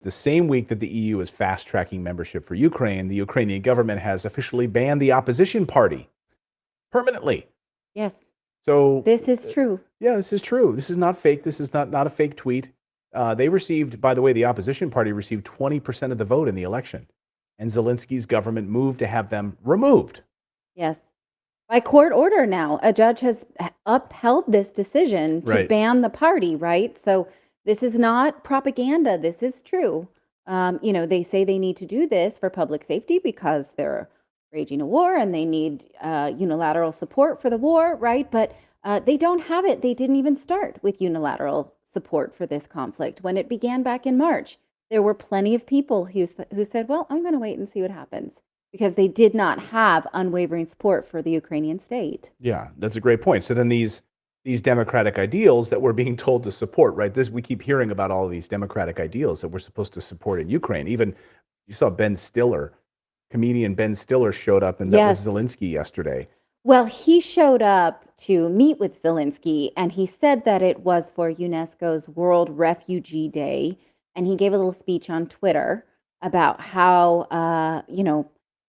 the same week that the EU is fast-tracking membership for Ukraine, the Ukrainian government has officially banned the opposition party permanently. Yes, So, this is true. yeah, this is true. This is not fake. This is not a fake tweet. They received, by the way, the opposition party received 20% of the vote in the election, and Zelensky's government moved to have them removed. Yes. By court order now, a judge has upheld this decision to Right. ban the party, right? So this is not propaganda. This is true. They say they need to do this for public safety because they're raging a war and they need unilateral support for the war, right? But they don't have it. They didn't even start with unilateral support for this conflict. When it began back in March, there were plenty of people who said, well, I'm going to wait and see what happens, because they did not have unwavering support for the Ukrainian state. Yeah, that's a great point. So then these democratic ideals that we're being told to support, right? We keep hearing about all of these democratic ideals that we're supposed to support in Ukraine. Even you saw Ben Stiller, comedian Ben Stiller showed up and met with Yes. Zelensky yesterday. Well, he showed up to meet with Zelensky, and he said that it was for UNESCO's World Refugee Day. And he gave a little speech on Twitter about how,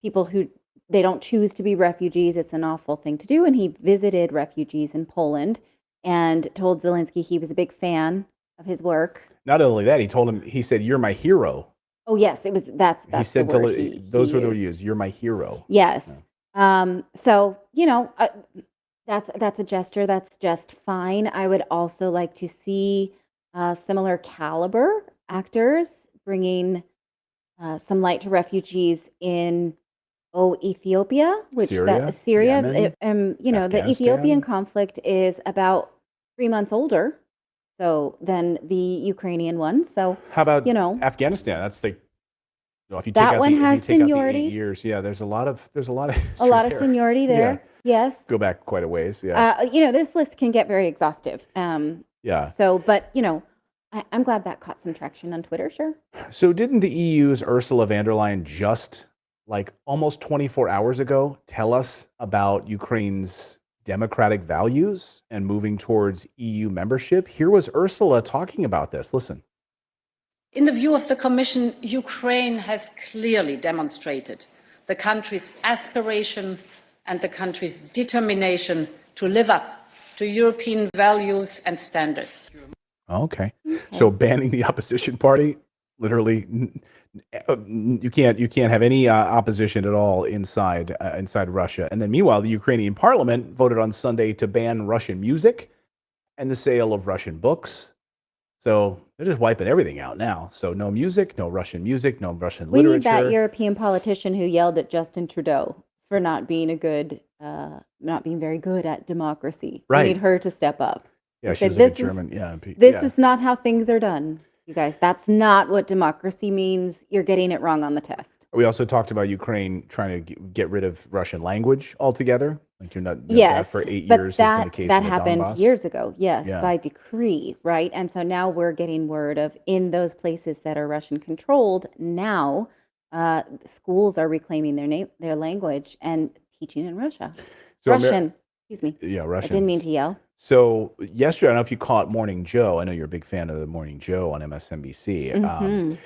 people who they don't choose to be refugees, it's an awful thing to do. And he visited refugees in Poland and told Zelensky he was a big fan of his work. Not only that, he said, "You're my hero." Oh, yes, that's He said the word those he were the words used. he used. "You're my hero." Yes. So, that's a gesture that's just fine. I would also like to see similar caliber actors bringing some light to refugees in Ethiopia, Syria. Yemen, The Ethiopian Afghanistan. conflict is about 3 months older than the Ukrainian one. So How about you Afghanistan? That's like, if you take that out one the has if you take out the 8 seniority. years, yeah, there's a lot of A history lot of there. seniority there. Yes. Go back quite a ways. Yeah. This list can get very exhaustive. Yeah. So, but I'm glad that caught some traction on Twitter. Sure. So didn't the EU's Ursula von der Leyen just like almost 24 hours ago tell us about Ukraine's democratic values and moving towards EU membership? Here was Ursula talking about this. Listen. In the view of the Commission, Ukraine has clearly demonstrated the country's aspiration and the country's determination to live up to European values and standards. Okay. So banning the opposition party, literally, you can't have any opposition at all inside Russia. And then meanwhile, the Ukrainian parliament voted on Sunday to ban Russian music and the sale of Russian books. So they're just wiping everything out now. So no music, no Russian music, no Russian We literature. need that European politician who yelled at Justin Trudeau for not being very good at democracy. Right. We need her to step up. Yeah, and she say, was like a "This is- German. Yeah. This is not how things are done, you guys. That's not what democracy means. You're getting it wrong on the test." We also talked about Ukraine trying to get rid of Russian language altogether. Like you're not Yes, that for 8 but years has been the case that in the happened Donbass. years ago. Yes, Yeah. by decree, right? And so now we're getting word of, in those places that are Russian controlled, now schools are reclaiming their language and teaching in Russia. So Russian. Excuse me. Yeah, I Russian. didn't mean to yell. So yesterday, I don't know if you caught Morning Joe. I know you're a big fan of the Morning Joe on MSNBC.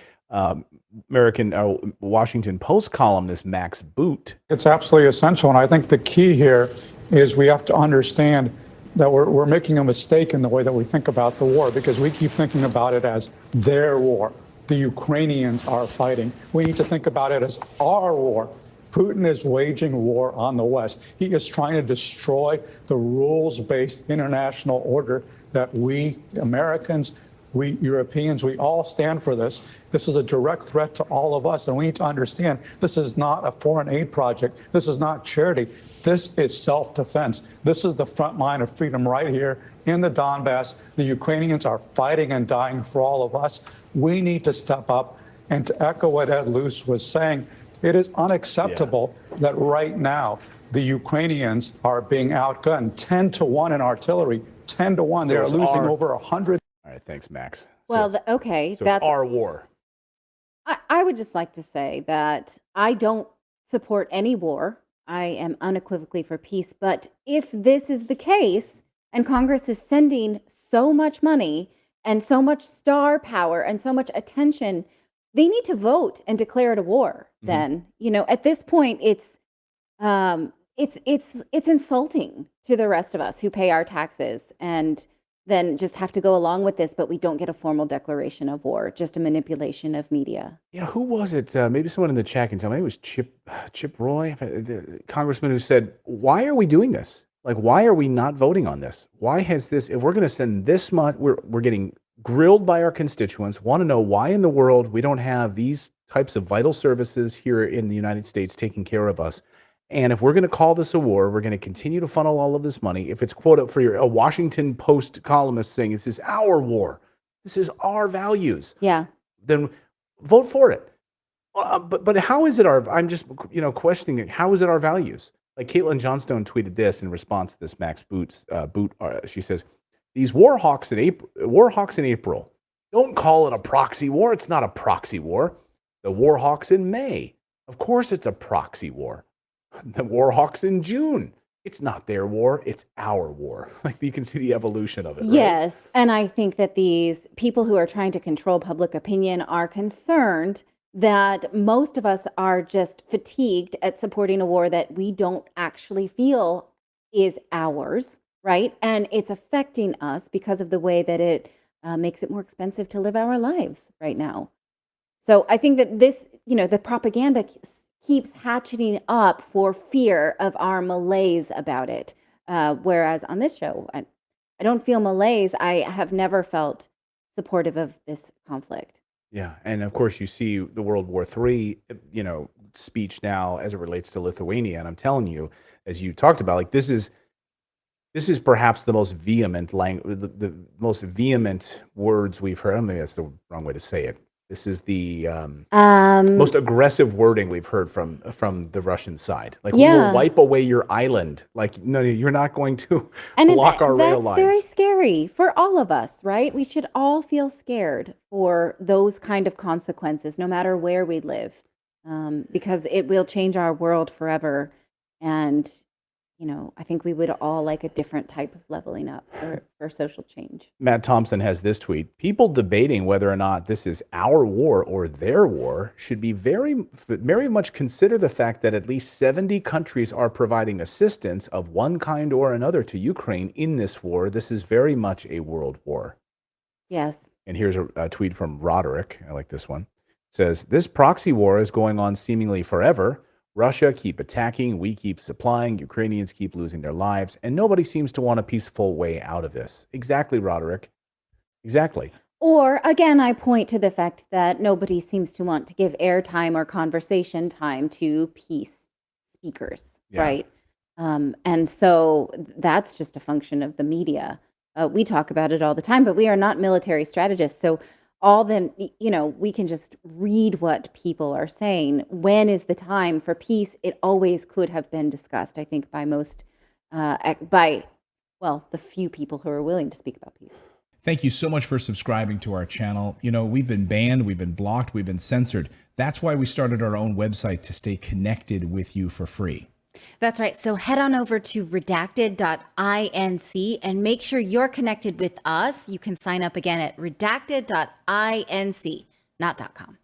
Washington Post columnist Max Boot. It's absolutely essential. And I think the key here is we have to understand that we're making a mistake in the way that we think about the war, because we keep thinking about it as their war. The Ukrainians are fighting. We need to think about it as our war. Putin is waging war on the West. He is trying to destroy the rules-based international order that we Americans, we Europeans, we all stand for this. This is a direct threat to all of us, and we need to understand this is not a foreign aid project. This is not charity. This is self-defense. This is the front line of freedom right here in the Donbass. The Ukrainians are fighting and dying for all of us. We need to step up. And to echo what Ed Luce was saying, it is unacceptable that right now the Ukrainians are being outgunned 10-1 in artillery, 10-1. They are losing over 100. All right, thanks, Max. Well, so okay. it's our war. I would just like to say that I don't support any war. I am unequivocally for peace. But if this is the case, and Congress is sending so much money and so much star power and so much attention they need to vote and declare it a war. Then, at this point, it's insulting to the rest of us who pay our taxes and then just have to go along with this, but we don't get a formal declaration of war, just a manipulation of media. Yeah, who was it? Maybe someone in the chat can tell me. It was Chip Roy, the congressman, who said, "Why are we doing this? Like, why are we not voting on this? Why has this? If we're going to send this much, we're getting grilled by our constituents. Want to know why in the world we don't have these types of vital services here in the United States taking care of us." And if we're going to call this a war, we're going to continue to funnel all of this money. If it's quote for a Washington Post columnist saying this is our war, this is our values, Yeah. then vote for it. But how is it I'm just questioning it. How is it our values? Like Caitlin Johnstone tweeted this in response to this Max Boot. She says, "These war hawks in April, don't call it a proxy war. It's not a proxy war. The war hawks in May, of course it's a proxy war. The war hawks in June, it's not their war, it's our war." Like, you can see the evolution of it, right? Yes. And I think that these people who are trying to control public opinion are concerned that most of us are just fatigued at supporting a war that we don't actually feel is ours, right? And it's affecting us because of the way that it makes it more expensive to live our lives right now. So I think that this, the propaganda keeps hatcheting up for fear of our malaise about it. Whereas on this show, I don't feel malaise. I have never felt supportive of this conflict. Yeah, and of course you see the World War III, speech now as it relates to Lithuania, and I'm telling you, as you talked about, like this is perhaps the most vehement the most vehement words we've heard. Maybe that's the wrong way to say it. This is the most aggressive wording we've heard from the Russian side. Like, we will wipe away your island. Like, no, you're not going to block our rail lines. That's very scary for all of us, right? We should all feel scared for those kind of consequences, no matter where we live, because it will change our world forever. And I think we would all like a different type of leveling up for social change. Matt Thompson has this tweet: "People debating whether or not this is our war or their war should be very, very much consider the fact that at least 70 countries are providing assistance of one kind or another to Ukraine in this war. This is very much a world war." Yes. And here's a tweet from Roderick. I like this one. It says, "This proxy war is going on seemingly forever. Russia keep attacking, we keep supplying, Ukrainians keep losing their lives, and nobody seems to want a peaceful way out of this." Exactly, Roderick. Exactly. Or again, I point to the fact that nobody seems to want to give airtime or conversation time to peace speakers, right? And so that's just a function of the media. We talk about it all the time, but we are not military strategists. So we can just read what people are saying. When is the time for peace? It always could have been discussed, I think, by the few people who are willing to speak about peace. Thank you so much for subscribing to our channel. We've been banned, we've been blocked, we've been censored. That's why we started our own website, to stay connected with you for free. That's right. So head on over to redacted.inc and make sure you're connected with us. You can sign up again at redacted.inc, not .com.